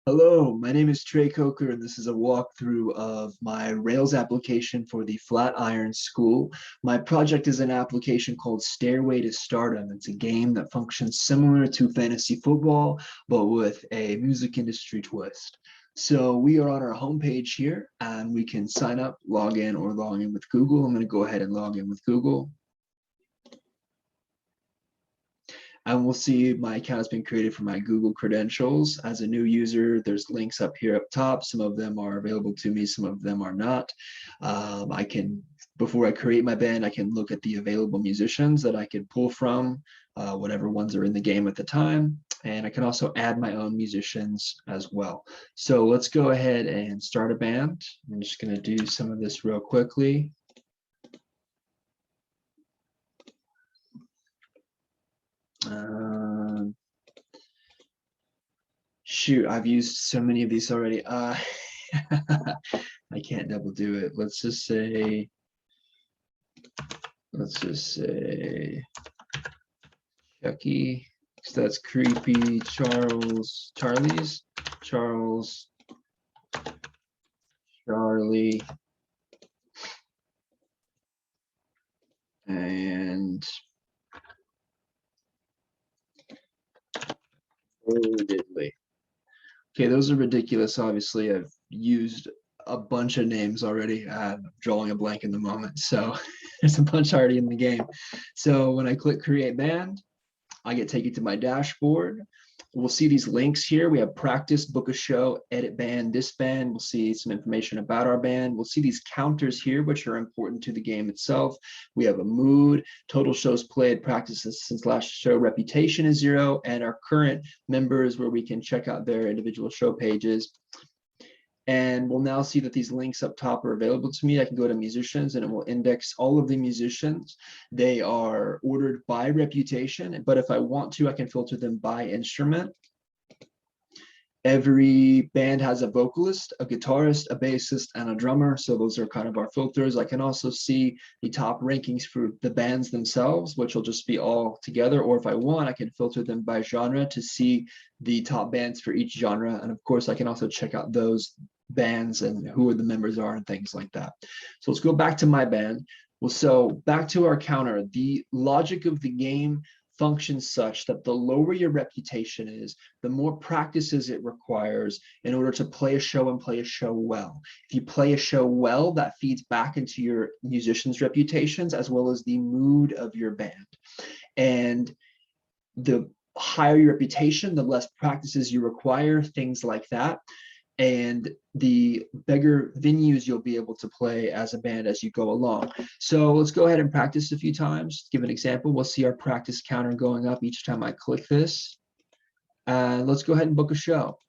Hello, my name is Trey Coker, and this is a walkthrough of my Rails application for the Flatiron School. My project is an application called Stairway to Stardom. It's a game that functions similar to fantasy football, but with a music industry twist. So we are on our homepage here, and we can sign up, log in, or log in with Google. I'm going to go ahead and log in with Google. And we'll see my account has been created for my Google credentials. As a new user, there's links up here up top. Some of them are available to me, some of them are not. Before I create my band, I can look at the available musicians that I can pull from, whatever ones are in the game at the time. And I can also add my own musicians as well. So let's go ahead and start a band. I'm just gonna do some of this real quickly. Shoot, I've used so many of these already. I can't double do it. Let's just say Chucky. So that's creepy. Charles, Charlie, and Diddley. Okay, those are ridiculous. Obviously, I've used a bunch of names already. I'm drawing a blank in the moment. So there's a bunch already in the game. So when I click create band, I get taken to my dashboard. We'll see these links here. We have practice, book a show, edit band, disband. We'll see some information about our band. We'll see these counters here, which are important to the game itself. We have a mood, total shows played, practices since last show, reputation is 0, and our current members where we can check out their individual show pages. And we'll now see that these links up top are available to me. I can go to musicians and it will index all of the musicians. They are ordered by reputation, but if I want to, I can filter them by instrument. Every band has a vocalist, a guitarist, a bassist, and a drummer. So those are kind of our filters. I can also see the top rankings for the bands themselves, which will just be all together. Or if I want, I can filter them by genre to see the top bands for each genre. And of course, I can also check out those bands and who the members are and things like that. So let's go back to my band. Well, so back to our counter. The logic of the game functions such that the lower your reputation is, the more practices it requires in order to play a show and play a show well. If you play a show well, that feeds back into your musicians' reputations as well as the mood of your band. And the higher your reputation, the less practices you require, things like that. And the bigger venues you'll be able to play as a band as you go along. So let's go ahead and practice a few times. Give an example. We'll see our practice counter going up each time I click this. Let's go ahead and book a show.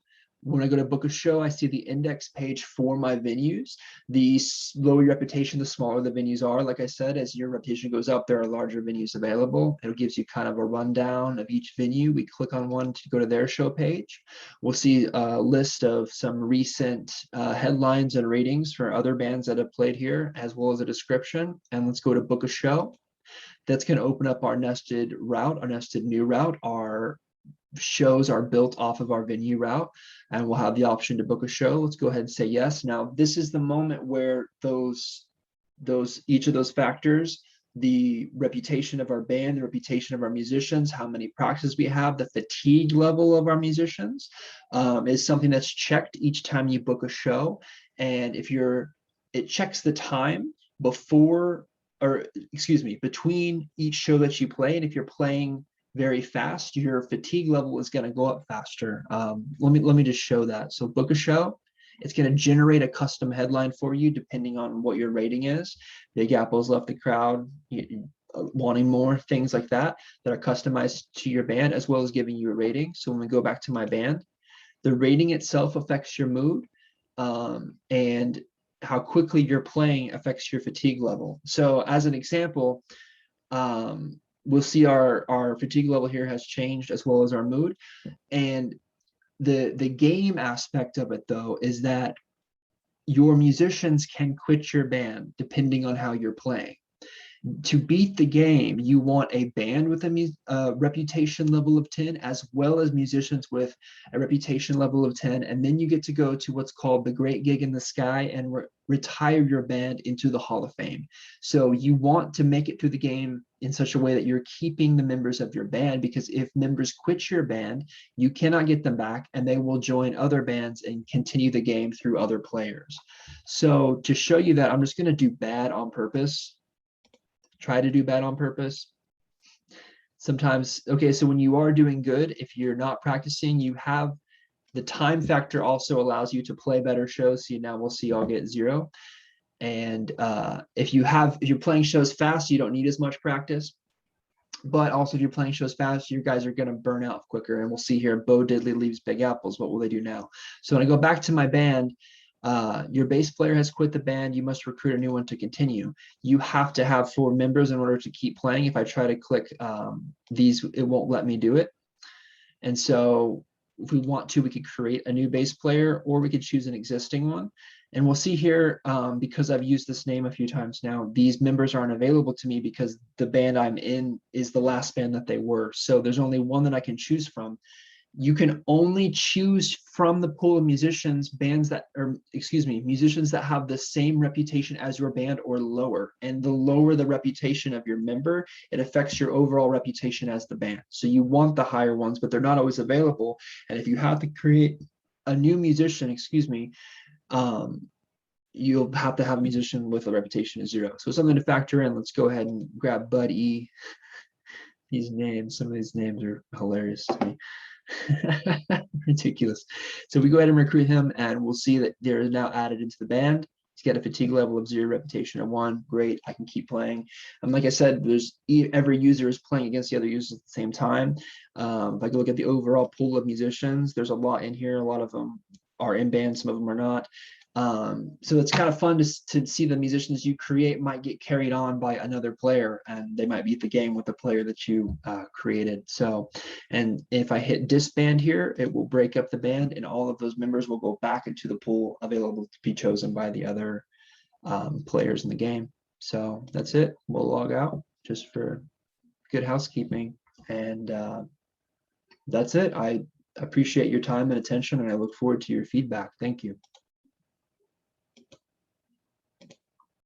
When I go to book a show, I see the index page for my venues. The lower your reputation, the smaller the venues are. Like I said, as your reputation goes up, there are larger venues available. It gives you kind of a rundown of each venue. We click on one to go to their show page. We'll see a list of some recent headlines and ratings for other bands that have played here, as well as a description. And let's go to book a show. That's going to open up our nested route, our nested new route. Our shows are built off of our venue route, and we'll have the option to book a show. Let's go ahead and say yes. Now, this is the moment where each of those factors, the reputation of our band, the reputation of our musicians, how many practices we have, the fatigue level of our musicians, is something that's checked each time you book a show. And it checks the time before, or excuse me, between each show that you play. And if you're playing very fast, your fatigue level is going to go up faster. Let me just show that. So book a show. It's going to generate a custom headline for you depending on what your rating is. Big Apple's left the crowd, wanting more, things like that are customized to your band, as well as giving you a rating. So when we go back to my band, the rating itself affects your mood, and how quickly you're playing affects your fatigue level. So as an example, we'll see our fatigue level here has changed, as well as our mood. And the game aspect of it, though, is that your musicians can quit your band depending on how you're playing. To beat the game, you want a band with a reputation level of 10, as well as musicians with a reputation level of 10. And then you get to go to what's called the Great Gig in the Sky and retire your band into the Hall of Fame. So you want to make it through the game in such a way that you're keeping the members of your band, because if members quit your band, you cannot get them back and they will join other bands and continue the game through other players. So to show you that, I'm just going to do bad on purpose. Try to do bad on purpose. Sometimes, okay, so when you are doing good, if you're not practicing, you have the time factor also allows you to play better shows. So now we'll see I'll get 0. And if you're playing shows fast, you don't need as much practice. But also if you're playing shows fast, you guys are going to burn out quicker. And we'll see here, Bo Diddley leaves Big Apples. What will they do now? So when I go back to my band, your bass player has quit the band. You must recruit a new one to continue. You have to have 4 members in order to keep playing. If I try to click these, it won't let me do it. And so if we want to, we could create a new bass player, or we could choose an existing one. And we'll see here, because I've used this name a few times now, these members aren't available to me because the band I'm in is the last band that they were. So there's only one that I can choose from. You can only choose from the pool of musicians, musicians that have the same reputation as your band or lower. And the lower the reputation of your member, it affects your overall reputation as the band. So you want the higher ones, but they're not always available. And if you have to create a new musician, you'll have to have a musician with a reputation of 0. So something to factor in. Let's go ahead and grab Bud E. These names, some of these names are hilarious to me. Ridiculous. So we go ahead and recruit him, and we'll see that they're now added into the band. He's got a fatigue level of 0, reputation of 1. Great, I can keep playing. And like I said, every user is playing against the other users at the same time. If I can look at the overall pool of musicians, there's a lot in here. A lot of them are in bands, some of them are not. So it's kind of fun to see the musicians you create might get carried on by another player, and they might beat the game with the player that you created. So, and if I hit disband here, it will break up the band, and all of those members will go back into the pool available to be chosen by the other players in the game. So that's it. We'll log out just for good housekeeping. And that's it. I appreciate your time and attention, and I look forward to your feedback. Thank you.